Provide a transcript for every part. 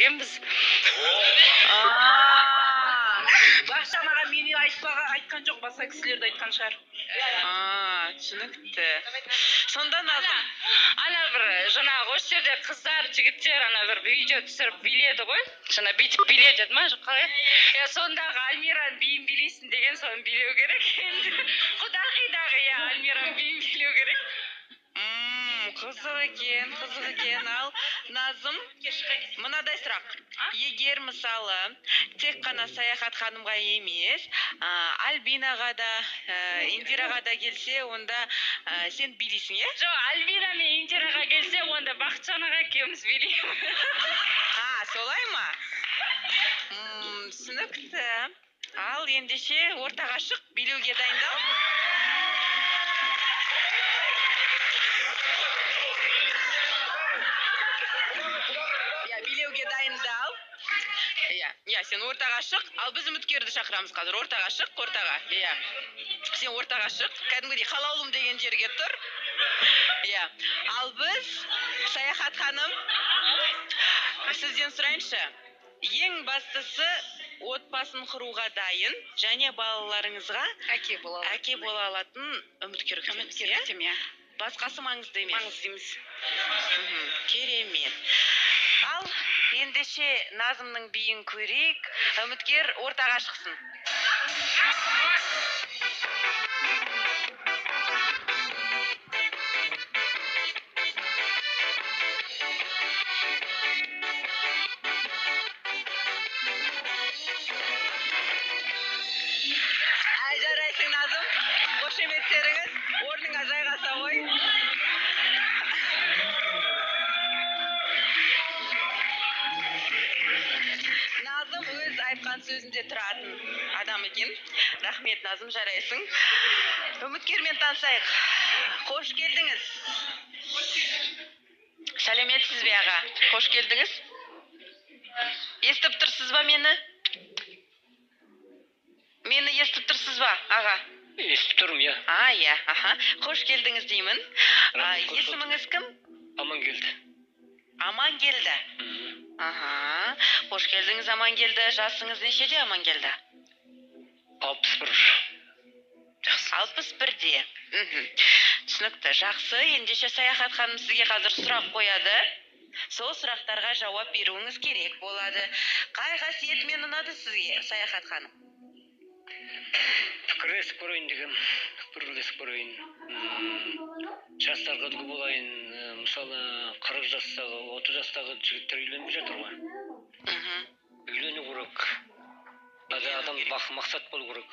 дегенбіз. Бақытжан аға мені айтқан жоқ, басқа кісілерді айтқан шығар. Түсінікті. Сонда Назым? Ана бір жаңағы осы жерде қыздар, жігіттер ана бір видео түсіріп биледі ғой. Жаңа бүйтіп биледі ма, қалай? Сондағы Альмираның биін билейсін деген соны билеу керек. Құдағидағы Альмираның биін билеу керек. Қызық екен. Ал Назым, мынадай сұрақ. Егер мысалы тек қана Саяхат ханымға емес, Альбинаға да, Индираға да келсе, онда сен билейсің, е? Жоқ, Альбина мен Индираға келсе, онда Бақытжан аға екеуміз билейміз. Солай ма? Түсінікті. Ал ендеше ортаға шық, билеуге дайындал. Билеуге дайындал. Сен ортаға шық, ал біз үміткерді шақырамыз қазір. Ортаға шық, ортаға. Сен ортаға шық, кәдімгідей қалаулым деген жерге тұр. Ал біз, Саяхат ханым, сізден сұрайыншы. Ең бастысы отбасын құруға дайын, және балаларыңызға әке бола алатын үміткер күтеміз. Басқасы маңызды емес. Маңызды емес. Керемет. Ал ендеше Назымның биін көрейік, үміткер ортаға шықсын. Жарайсың, Назым. Қошеметтеріңіз орныңа жайғаса ғой. Назым өз айтқан сөзінде тұратын адам екен. Рахмет, Назым, жарайсың. Үміткермен танысайық. Қош келдіңіз. Сәлеметсіз бе, аға? Қош келдіңіз. Естіп тұрсыз ба мені? Мені естіп тұрсыз ба, аға? Естіп тұрмын, Қош келдіңіз деймін. Есіміңіз кім? Амангелді. Амангелді. Қош келдіңіз, Амангелді. Жасыңыз нешеде, Амангелді? 61. 61-де. Түсінікті. Жақсы. Ендеше Саяхат ханым сізге қазір сұрақ қояды. Сол сұрақтарға жауап беруіңіз керек болады. Қай қасиетімен ұнады сізге, Саяхат ханым? Пікірлесіп көрейін деген, пікірлесіп көрейін. Жастарға үлгі болайын. Мысалы, 40 жастағы, 30 жастағы жігіттер үйленіп жатыр ғой. Үйлену керек. Адам мақсат болу керек.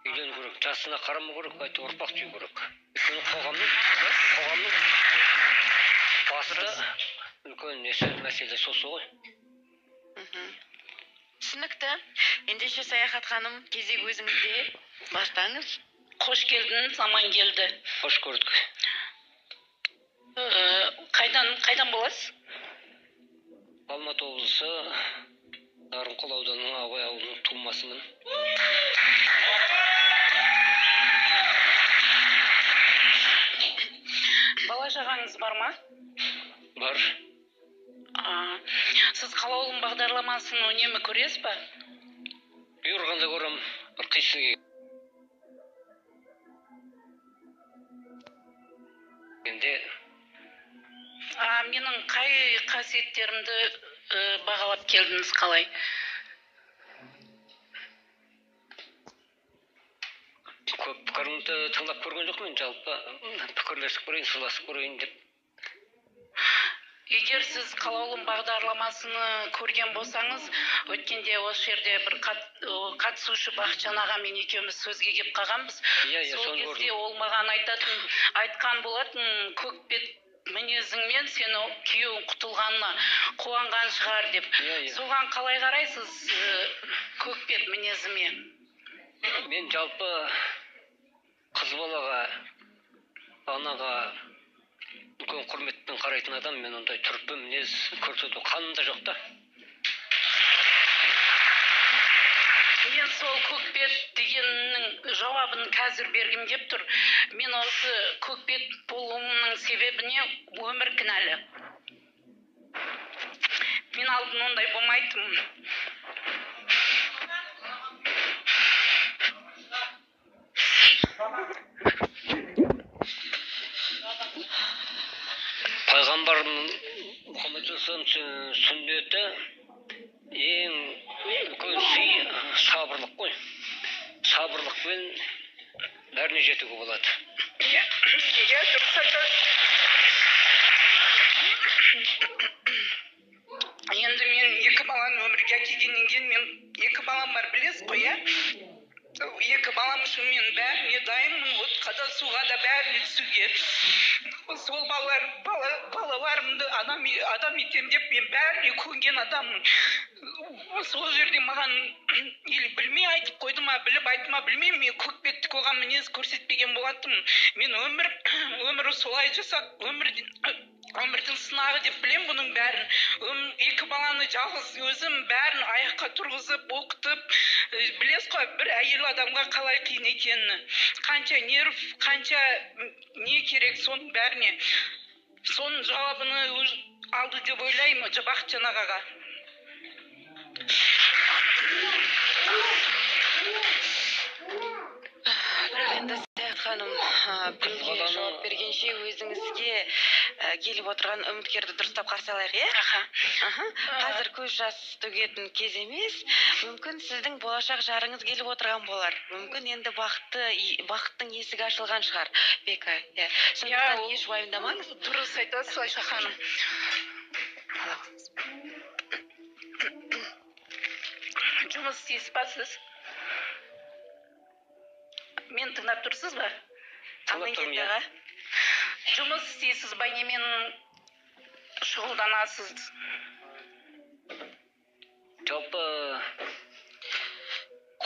Үйлену керек. Жасына қарамау керек, әйтеуір ұрпақ туу керек. Өйткені қоғамның басты үлкен мәселе сосы ғой. Түсінікті. Ендеше Саяхат ханым, кезек өзіңізде. Бастаңыз. Қош келдіңіз, Амангелді. Қош көрдік. Қайдан боласыз? Алматы облысы Нарынқол ауданының Абай ауылының тумасымын. Бала шағаңыз бар ма? Бар. Сіз қалаулым бағдарламасын үнемі көресіз ба? Бұйырғанда көрем, бір қисыны келгенде. Менің қай қасиеттерімді бағалап келдіңіз қалай? Көп пікіріңді тыңдап көрген жоқпын, жалпы пікірлесіп көрейін, сырласып көрейін деп. Егер сіз қалаулым бағдарламасыны көрген болсаңыз, өткенде осы жерде бір қатысушы Бақытжан ағамен екеуміз сөзге кеп қалғанбыз. Сол кезде ол маған айтқан болатын, көкбет мінезіңмен сені күйеуің құтылғанына қуанған шығар деп. Соған қалай қарайсыз, көкбет мінезіме? Мен жалпы қыз балаға, анаға үлкен құрметпен қарайтын адам, мен ондай түрпі мінез көрсету қанымда жоқ та. Мен сол көкбет дегеннің жауабын қазір бергім кеп тұр. Мен осы көкбет болуымның себебіне өмір кінәлі. Мен алдын ондай болмайтын. Пайғамбарымның Мұхаммед сүннеті ең үлкен сый сабырлық қой. Сабырлықпен бәріне жетуге болады. Енді мен 2 баланы өмірге әкелгеннен кейін мен 2 балам бар, білесіз ғой, иә? 2 балам үшін мен бәріне дайынмын, отқа да суға да бәріне түсуге. Сол балаларымды адам етем деп мен бәріне көнген адаммын. Сол жерде маған білмей айтып қойды ма, біліп айтты ма білмеймін, мен көкбеттік оған мінез көрсетпеген болатынмын. Мен өмірі солай жасап, өмірдің сынағы деп білем бұның бәрін. 2 баланы жалғыз өзім бәрін аяққа тұрғызып, оқытып, білесіз ғой, бір әйел адамға қалай қиын екенін. Қанша нерв, қанша не керек соның бәріне. Соның жауабыны алды деп ойлаймын Бақытжан ағаға. Бірақ енді Саят ханым, бұнға жауап бергенше өзіңізге келіп отырған үміткерді дұрыстап қарсы алайық, е? Қазір көз жас төгетін кез емес. Мүмкін сіздің болашақ жарыңыз келіп отырған болар. Мүмкін енді бақыттың есігі ашылған шығар, Бека. Сондықтан еш уайымдамаңыз. Дұрыс айтасыз, Айша ханым. Жұмыс істейсіз ба сіз? Мен тыңдап тұрсыз ба? Тыңдап тұрмын, иә. Жұмыс істейсіз ба, немен шұғылданасыз? Жалпы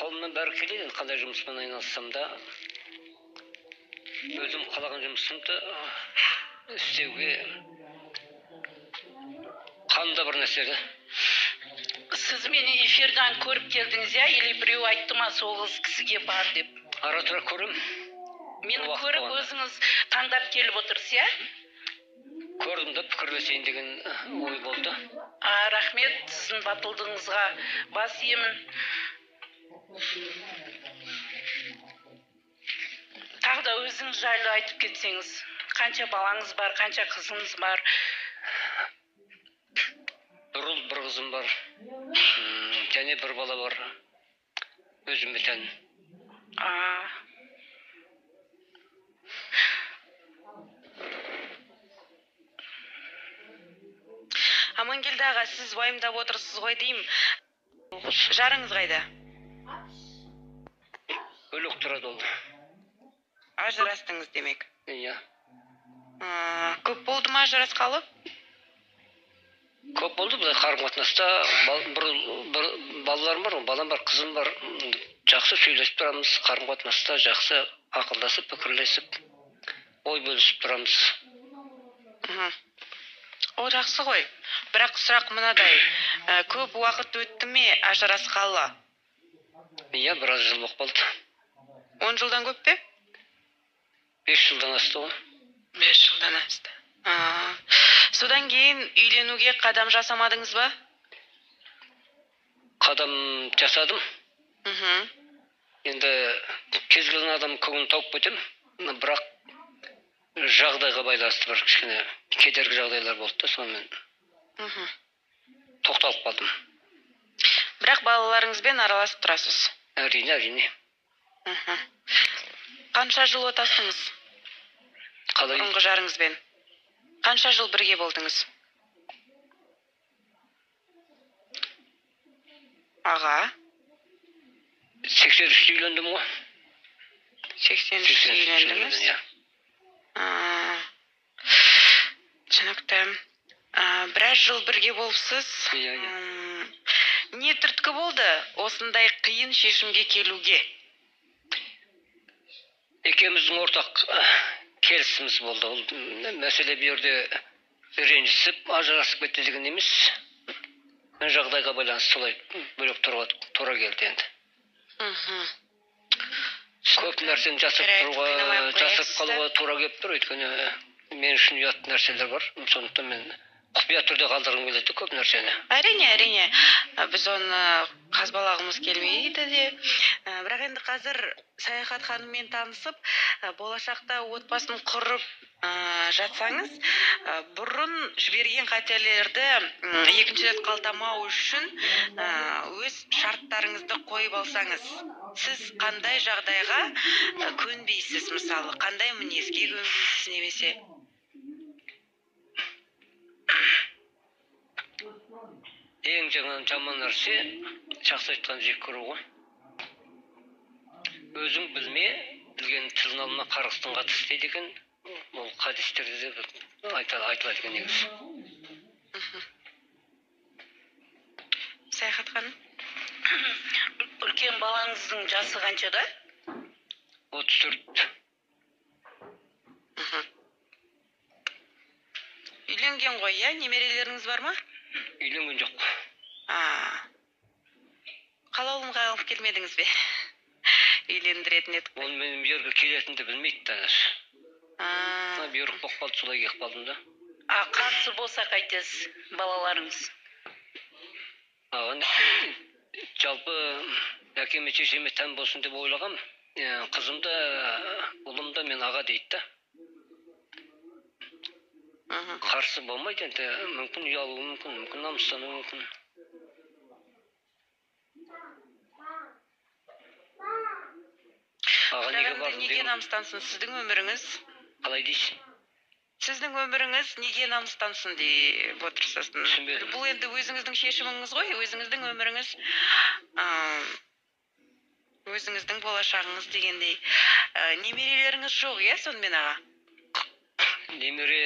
қолымнан бәрі келеді, қандай жұмыспен айналыссам да, өзім қалаған жұмысымды істеуге қанда бір нәрседі. Сіз мені эфирдан көріп келдіңіз, я? Или біреу айтты ма сол кісіге бар деп? Ара тұра көрем. Мені көріп өзіңіз таңдап келіп отырсыз, я? Көрдім де пікірлесейін деген ой болды. Рахмет, сіздің батылдығыңызға бас иемін. Тағы да өзіңіз жайлы айтып кетсеңіз. Қанша балаңыз бар, қанша қызыңыз бар? Бір ұл, бір қызым бар. Және бір бала бар. Өзіме тән. Амангелді аға, сіз уайымдап отырсыз ғой деймін. Жарыңыз қайда? Өлік тұрады ол. Ажырастыңыз демек. Иә. Көп болды ма ажырасқалы? Көп болды, бұлай қарым қатынаста бір балаларым бар, балам бар, қызым бар. Жақсы сөйлесіп тұрамыз, қарым қатынаста жақсы ақылдасып, пікірлесіп, ой бөлісіп тұрамыз. Ол жақсы ғой. Бірақ сұрақ мынадай, көп уақыт өтті ме ажырасқалы? Иә, біраз жыл болды. 10 жылдан көп пе? 5 жылдан асты ғой. 5 жылдан асты. Содан кейін үйленуге қадам жасамадыңыз ба? Қадам жасадым. Енді кез келген адам көңілін тауып кетем, бірақ жағдайға байланысты бір кішкене кедергі жағдайлар болды да, сонымен тоқталып қалдым. Бірақ балаларыңызбен араласып тұрасыз? Әрине. Қанша жыл отастыңыз? Бұрынғы жарыңызбен? Қанша жыл бірге болдыңыз? Аға? 83-те үйлендім ғой. 83-те үйлендіңіз? Түсінікті. Біраз жыл бірге болыпсыз. Не түрткі болды осындай қиын шешімге келуге? Екеуміздің ортақ келісіміз болды. Мәселе бір жерде ренжісіп, ажырасып кетті деген емес. Жағдайға байланысты солай бөлек тура келді енді. Көп нәрсені жасап қалуға тура келіп тұр, өйткені мен үшін ұят нәрселер бар. Сондықтан мен құпия түрде қалдырғым келеді көп нәрсені. Әрине, біз оны қазбалағымыз келмейді де. Бірақ енді қазір Саяхат ханыммен танысып, болашақта отбасын құрып жатсаңыз, бұрын жіберген қателерді екінші рет қалтамау үшін өз шарттарыңызды қойып алсаңыз, сіз қандай жағдайға көнбейсіз, мысалы, қандай мінезге көнбейсіз немесе? Ең жаман нәрсе, жақсы айтқан жек көру ғой. Өзің білген тілін алма қарғыстың қатыс дейді екен. Ол хадистерде де айтылады екен негізі. Саяхат ханым? Үлкен балаңыздың жасы қаншада? 34. Үйленген ғой, иә? Немерелеріңіз бар ма? Үйленген жоқ. Қалаулымға алып келмедіңіз бе? Үйлендіретін едік. Ол менің жерге келетінді білмейді таңыз. Бұйрық болып қалды, солай келіп қалдым да. Қарсы болса қайтесіз балаларыңыз? Жалпы әкеме шешеме тән болсын деп ойлағам. Қызымда, ұлымда мен аға дейді да. Қарсы болмайды енді, мүмкін ұялуы мүмкін намыстануы мүмкін. Неге намыстансын сіздің өміріңіз? Қалай дейсің? Сіздің өміріңіз неге намыстансын деп отырсыз? Бұл енді өзіңіздің шешіміңіз ғой, өзіңіздің өміріңіз, өзіңіздің болашағыңыз дегендей. Немерелеріңіз жоқ, иә, сонымен аға? Немере,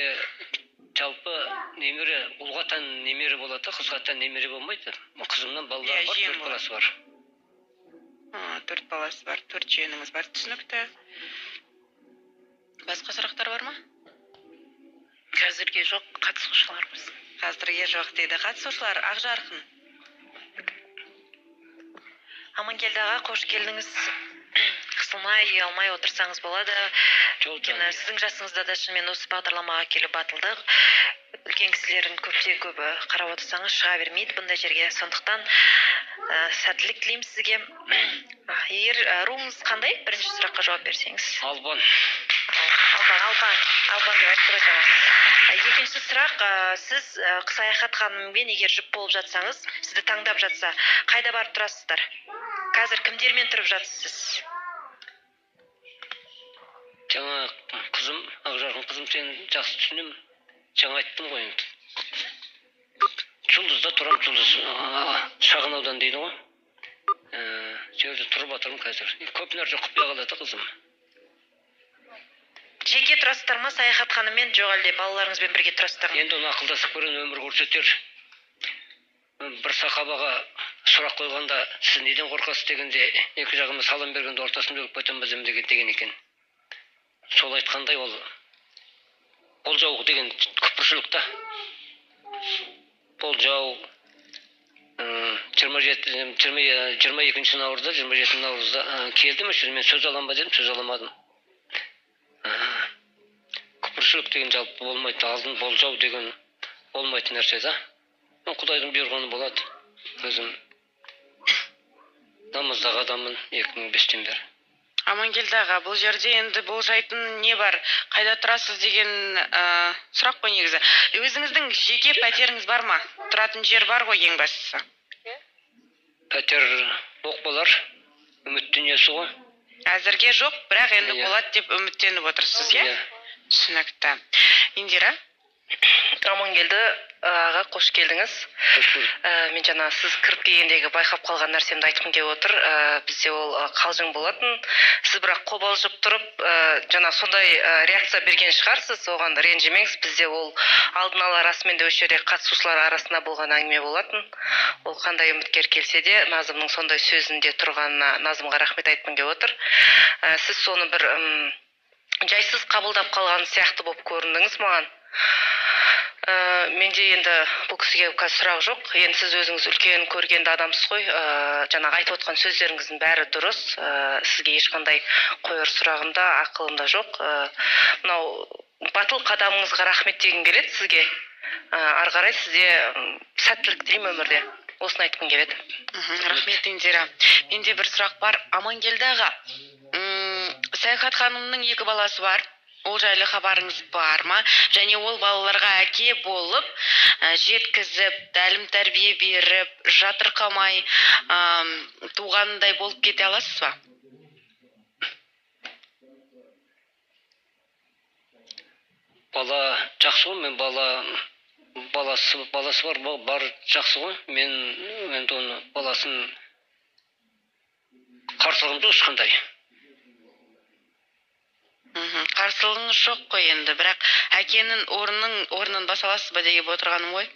жалпы немере, ұлға тән немере болады, қызға тән немере болмайды. Қызымнан балалар бар, 4 баласы бар. 4 баласы бар, 4 жиеніңіз бар, түсінікті. Басқа сұрақтар бар ма? Қазірге жоқ, қатысушыларымыз. Қазірге жоқ дейді. Қатысушылар, Ақжарқын. Амангелді аға, қош келдіңіз. Қысылмай, ұялмай отырсаңыз болады. Сіздің жасыңызда да шынымен осы бағдарламаға келіп батылдық. Үлкен кісілердің көптен көбі қарап отырсаңыз шыға бермейді бұндай жерге. Сондықтан сәттілік тілеймін сізге. Егер руыңыз қандай? Бірінші сұраққа жауап берсеңіз. Албан. Албан деп айтты ғой жаңа. Екінші сұрақ, сіз Саяхат ханыммен егер жұп болып жатсаңыз, сізді таңдап жатса, қайда барып тұрасыздар? Қазір кімдермен тұрып жатсыз? Жаңа қызым, Ақжарқын қызым, сен жақсы түсінем. Жаңа айттым ғой енді. Жұлдызда тұрам, Жұлдыз шағын аудан дейді ғой. Жерде тұрып атырым қазір. Көп нәрсе құпия қалады қызым. Жеке тұрасыздар ма Саяхат ханыммен, жоқ әлде балаларыңызбен бірге тұрасыздар ма? Енді оны ақылдасып көрген өмір көрсетер. Бір сахабаға сұрақ қойғанда, сіз неден қорқасыз дегенде, екі жағыма салам бергенде ортасын бөліп кетем бізім деген екен. Сол айтқандай ол болжау деген күпіршілікті. Болжау 22 наурызда, 27 наурызда келдім үшін мен сөз алам ба дедім, сөз аламадым. Күпіршілік деген жалпы болмайды, алдын болжау деген болмайды нәрсе да. Құдайдың бұйырғаны болады. Өзім намаздағы адаммын 2005-тен бері. Амангелді аға, бұл жерде енді болжайтын не бар? Қайда тұрасыз деген сұрақ қой негізі. Өзіңіздің жеке пәтеріңіз бар ма? Тұратын жер бар ғой ең бастысы. Пәтер болар, үміт дүниесі ғой. Әзірге жоқ, бірақ енді болады деп үміттеніп отырсыз, иә? Түсінікті. Индира? Амангелді аға, қош келдіңіз. Мен жаңа сіз кіріп келгендегі байқап қалған нәрсемді айтқым келіп отыр. Бізде ол қалжың болатын. Сіз бірақ қобалжып тұрып, жаңа сондай реакция берген шығарсыз, оған ренжімеңіз. Бізде ол алдын ала расымен де осы жерде қатысушылар арасында болған әңгіме болатын. Ол қандай үміткер келсе де, Назымның сондай сөзінде тұрғанына Назымға рахмет айтқым келіп отыр. Сіз соны бір жайсыз қабылдап қалған сияқты болып көріндіңіз маған. Менде енді бұл кісіге қазір сұрақ жоқ. Енді сіз өзіңіз үлкен көргенді адамсыз ғой. Жаңағы айтып отқан сөздеріңіздің бәрі дұрыс. Сізге ешқандай қойыр сұрағым да, ақылым да жоқ. Мынау батыл қадамыңызға рахмет дегім келеді сізге. Ары қарай сізде сәттілік тілеймін өмірде. Осыны айтқым келеді. Рахмет, Индира. Менде бір сұрақ бар. Амангелді аға, Саяхат ханымның 2 баласы бар. Ол жайлы хабарыңыз бар ма? Және ол балаларға әке болып, жеткізіп, тәлім тәрбие беріп, жатырқамай, туғандай болып кете аласыз ба? Бала жақсы ғой, мен баласы бар жақсы ғой. Мен оны баласын қарсылығым жоқ ешқандай. Қарсылығыңыз жоқ қой енді, бірақ әкенің орнын баса аласыз ба деп отырғаным ғой.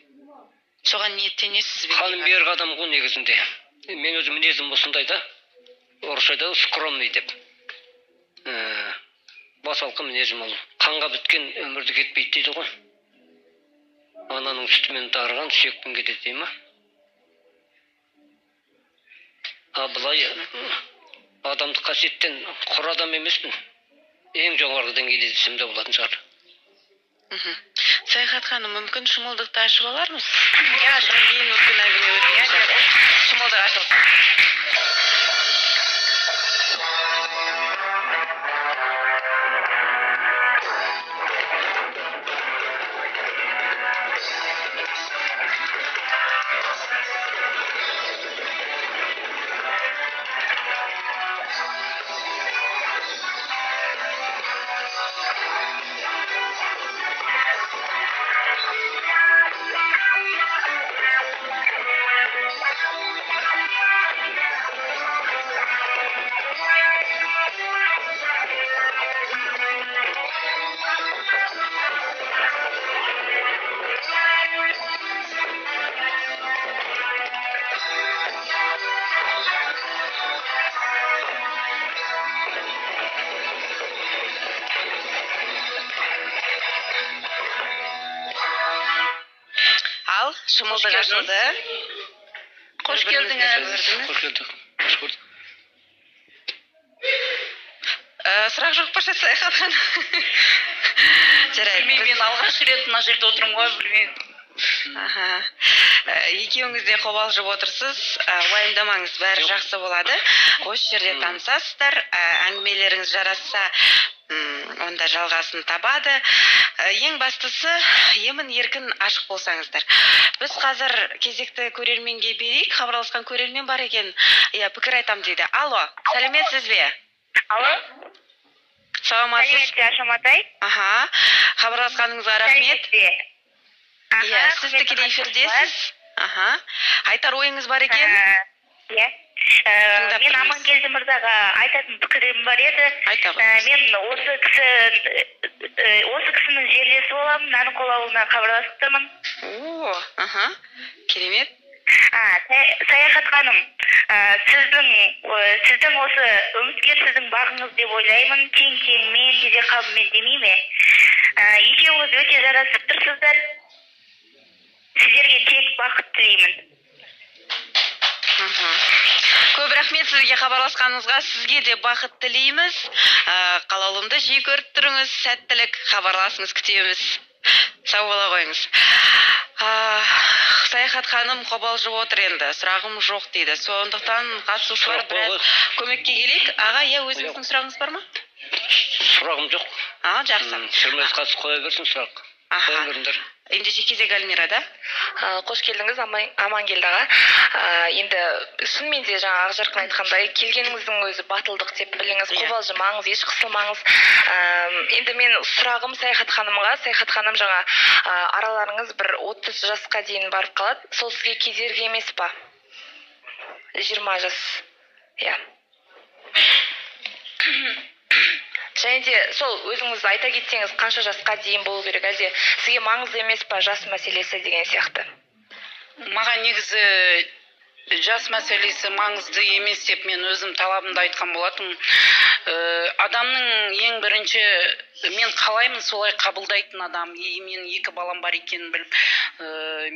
Соған ниеттенесіз бе? Ханым берік адам ғой негізінде. Мен өзім мінезім осындай да. Орысшада скромный деп. Басалқы мінезім ол. Қанға біткен өмірді кетпейді дейді ғой. Ананың сүтімен дарыған сүйекпен кетеді дей ма? Былай адамдық қасиеттен құр адам емеспін. Ең жоғарғы деңгейде десем де болатын шығар. Саяхат ханым, мүмкін шымылдықты ашып алармыз? Иә, кейін мүмкін әңгіме өткен. Шымылдық ашылсын. Шымылдық ашылды. Қош келдіңіз. Қош келдік. Сұрақ жоқ па Саяхат ханым? Білмеймін, мен алғаш рет мына жерде отырмын ғой, білмеймін. Екеуіңіз де қобалжып отырсыз. Уайымдамаңыз, бәрі жақсы болады. Осы жерде танысасыздар. Әңгімелеріңіз жарасса, онда жалғасын табады. Ең бастысы, емін еркін ашық болсаңыздар. Біз қазір кезекті көрерменге берейік. Хабарласқан көрермен бар екен. Пікір айтам дейді. Алло, сәлеметсіз бе? Алло. Саламатсыз? Сәлеметсіз, Ашаматай. Хабарласқаныңызға рахмет. Сіз тікелей эфирдесіз. Айтар ойыңыз бар екен? Иә. Мен Амангелді мырзаға айтатын пікірім бар еді. Мен осы кісінің жерлесі боламын, Нанықол ауылына хабарласып тұрмын. Керемет. Саяхат ханым, сіздің осы үміткер сіздің бағыңыз деп ойлаймын. Тең-теңмен, тезек қабымен демей ме? Екеуіңіз өте жарасып тұрсыздар. Сіздерге тек бақыт тілеймін. Көп рахмет сізге хабарласқаныңызға. Сізге де бақыт тілейміз. Қалаулымды жиі көріп тұрыңыз. Сәттілік, хабарласыңыз, күтеміз. Сау бола қойыңыз. Саяхат ханым қобалжып отыр енді. Сұрағым жоқ дейді. Сондықтан қатысушылар біраз көмекке келейік. Аға, өзіңіздің сұрағыңыз бар ма? Сұрағым жоқ. Жақсы. Сұрмыз қатысып қоя берсін сұрақ. Қоя беріңдер. Ендеше кезек Альмира да? Қош келдіңіз, Амангелді аға. Енді шынымен де жаңа Ақжарқын айтқандай, келгеніңіздің өзі батылдық деп біліңіз, қобалжымаңыз, еш қысылмаңыз. Енді мен сұрағым Саяхат ханымға, Саяхат ханым жаңа араларыңыз бір 30 жасқа дейін барып қалады. Сол сізге кедергі емес па? 20 жас. Иә. Және де сол өзіңіз айта кетсеңіз, қанша жасқа дейін болу керек, әлде сізге маңызды емес па жас мәселесі деген сияқты? Маған негізі жас мәселесі маңызды емес деп мен өзім талабымды айтқан болатын. Адамның ең бірінші мен қалаймын солай қабылдайтын адам. Мен 2 балам бар екенін біліп,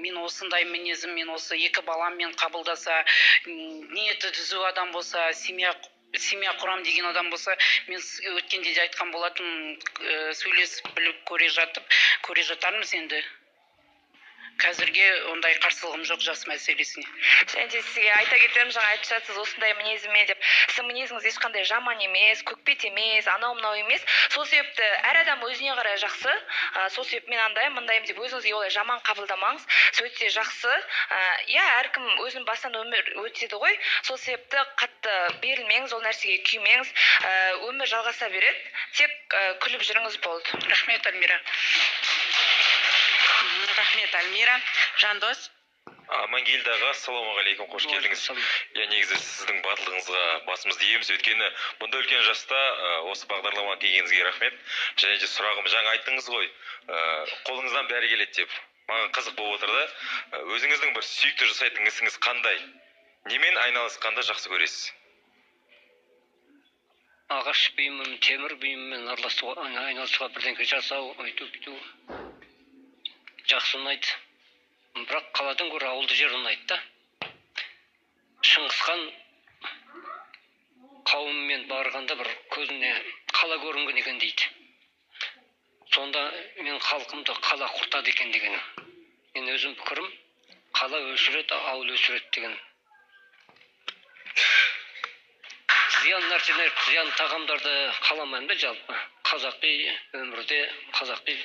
мен осындай мінезім, мен осы 2 баламмен қабылдаса, ниеті түзу адам болса, семья құрам деген адам болса, мен өткенде де айтқан болатын, сөйлесіп біліп көре жатармыз енді. қазірге ондай қарсылығым жоқ жас мәселесіне. Және де сізге айта кетемін, жаңа айтып жатсыз осындай мінезіме деп. Сіздің мінезіңіз ешқандай жаман емес, көкбет емес, анау мынау емес. Сол себепті әр адам өзіне қарай жақсы. Сол себепті мен андаймын, мындаймын деп өзіңізге олай жаман қабылдамаңыз. Өте жақсы. Иә, әркім өзінің басынан өмір өтеді ғой. Сол себепті қатты берілмеңіз, ол нәрсеге күймеңіз. Өмір жалғаса береді. Тек күліп жүріңіз болды. Рахмет, Альмира. Рахмет, Альмира. Жандос. Амангелді аға, ассалаумағалейкум, қош келдіңіз. Негізі сіздің батылдығыңызға басымызды иеміз, өйткені бұнда үлкен жаста осы бағдарламаға келгеніңізге рахмет. Және де сұрағым, жаңа айттыңыз ғой, қолыңыздан бәрі келеді деп. Маған қызық болып отыр да. Өзіңіздің бір сүйікті жасайтын ісіңіз қандай? Немен айналысқанды жақсы көресіз? Ағаш бұйымын, темір бұйыммен айналысуға бірдеңке жасау, өйту жақсы ұнайды. Бірақ қаладан гөрі ауылды жер ұнайды да. Шыңғысхан қауыммен барғанда бір көзіне қала көрінген екен дейді. Сонда мен халқымды қала құртады екен деген. Мен өзім пікірім, қала өсіреді, ауыл өсіреді деген. Зиян нәрселер, зиян тағамдарды қаламаймын да жалпы. Қазақи өмірде, қазақи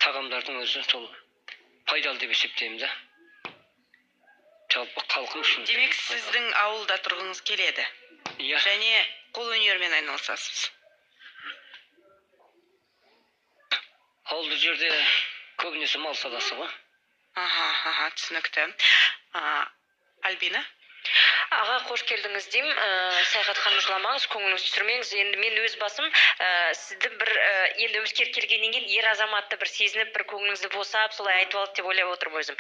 тағамдардың өзі сол пайдалы деп есептеймін да. Жалпы халқым үшін. Демек, сіздің ауылда тұрғыңыз келеді. Иә. Және қол өнермен айналысасыз. Ауылды жерде көбінесе мал садасы ғой. Түсінікті. Альбина? Аға, қош келдіңіз деймін. Саяхатханын жыламаңыз, көңіліңіз түсірмеңіз. Енді мен өз басым сізді бір енді үміткер келгеннен кейін ер азаматты бір сезініп, бір көңіліңізді босап, солай айтып алды деп ойлап отырмын өзім.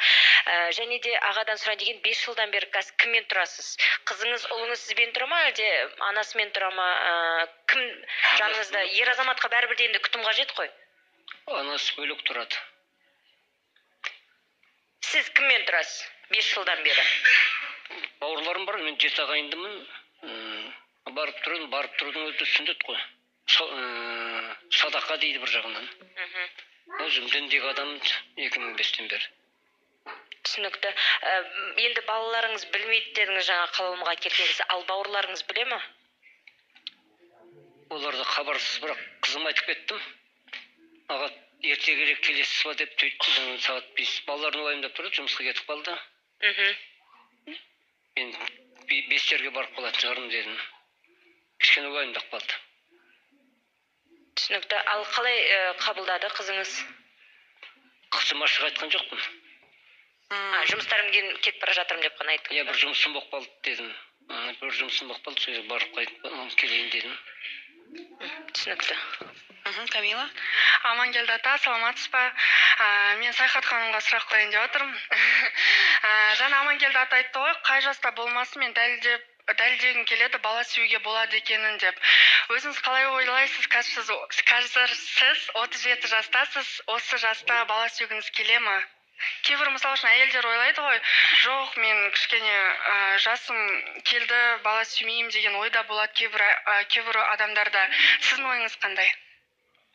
Және де ағадан сұрайын деген 5 жылдан бері қазір кіммен тұрасыз? Қызыңыз, ұлыңыз сізбен тұра ма, әлде анасымен тұра ма? Кім жаныңызда? Ер азаматқа бәрібір де енді күтім қажет қой. Анасы бөлек тұрады. Сіз кіммен тұрасыз 5 жылдан бері? Бауырларым бар, мен 7 ағайындымын. Барып тұрудың өзі сүндет қой. Садақа дейді бір жағынан. Өзім діндегі адам 2005-тен бері. Түсінікті. Енді балаларыңыз білмейді дедіңіз жаңа қалауымға келгеніңіз. Ал бауырларыңыз біле ме? Оларды хабарсыз, бірақ қызым айтып кеттім. Аға, ерте керек келесіз ба деп сөйтті, сағат 5. Балаларын уайымдап тұрды, жұмысқа кетіп қалды. Мен 5-терге барып қалатын шығармын дедім. Кішкене уайымдап қалды. Түсінікті. Ал қалай қабылдады қызыңыз? Қызым ашық айтқан жоқпын. Жұмыстарым кетіп бара жатырмын деп қана айттым. Иә, бір жұмысым болып қалды дедім. Бір жұмысым болып қалды, сөйтіп барып келейін дедім. Түсінікті. Камила? Амангелді ата, саламатсыз ба? Мен Саяхатханымға сұрақ қояйын деп отырмын. Жаңа Амангелді ата айтты ғой, қай жаста болмасын мен дәлелдегім келеді, бала сүюге болады екенін деп. Өзіңіз қалай ойлайсыз? Қазір сіз 37 жастасыз, осы жаста бала сүюгіңіз келе ме? Кейбір мысал үшін әйелдер ойлайды ғой, жоқ, мен кішкене жасым келді, бала сүймеймін деген ойда болады кейбір адамдарда. Сіздің ойыңыз қандай?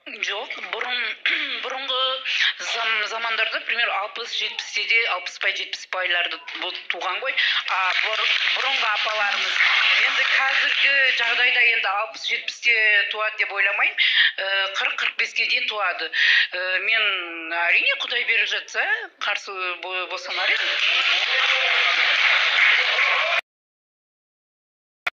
Жоқ, бұрынғы замандарда, пример 60-70-де 60-70-ларды туған ғой, бұрынғы апаларымыз. Енді қазіргі жағдайда енді 60-70-де туады деп ойламайым, 40-45-ке дейін туады. Мен әрине Құдай беріп жатса, қарсы босанар едім.